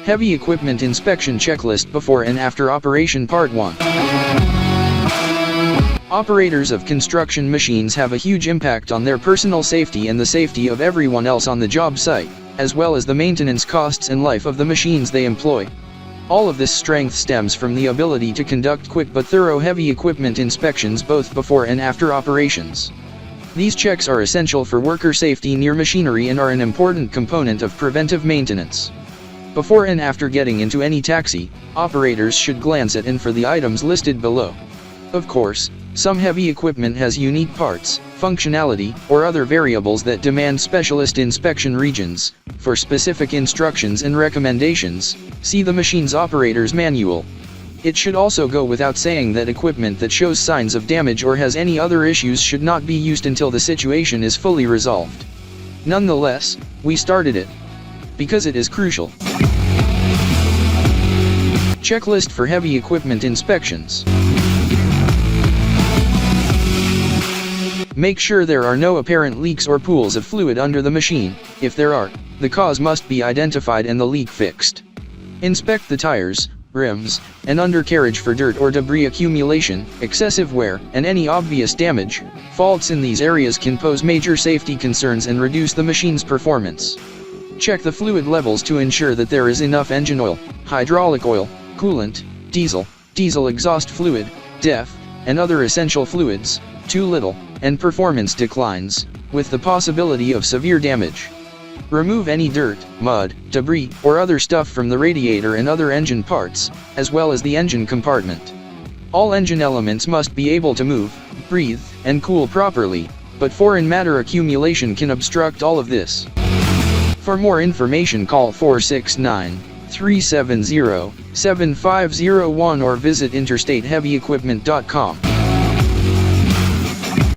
Heavy Equipment Inspection Checklist Before and After Operation Part 1. Operators of construction machines have a huge impact on their personal safety and the safety of everyone else on the job site, as well as the maintenance costs and life of the machines they employ. All of this strength stems from the ability to conduct quick but thorough heavy equipment inspections both before and after operations. These checks are essential for worker safety near machinery and are an important component of preventive maintenance. Before and after getting into any taxi, operators should glance at and for the items listed below. Of course, some heavy equipment has unique parts, functionality, or other variables that demand specialist inspection regions. For specific instructions and recommendations, see the machine's operator's manual. It should also go without saying that equipment that shows signs of damage or has any other issues should not be used until the situation is fully resolved. Nonetheless, we started it because it is crucial. Checklist for heavy equipment inspections. Make sure there are no apparent leaks or pools of fluid under the machine. If there are, the cause must be identified and the leak fixed. Inspect the tires, rims, and undercarriage for dirt or debris accumulation, excessive wear, and any obvious damage. Faults in these areas can pose major safety concerns and reduce the machine's performance. Check the fluid levels to ensure that there is enough engine oil, hydraulic oil, coolant, diesel exhaust fluid, DEF, and other essential fluids. Too little, and performance declines, with the possibility of severe damage. Remove any dirt, mud, debris, or other stuff from the radiator and other engine parts, as well as the engine compartment. All engine elements must be able to move, breathe, and cool properly, but foreign matter accumulation can obstruct all of this. For more information, call 469-370-7501 or visit interstateheavyequipment.com.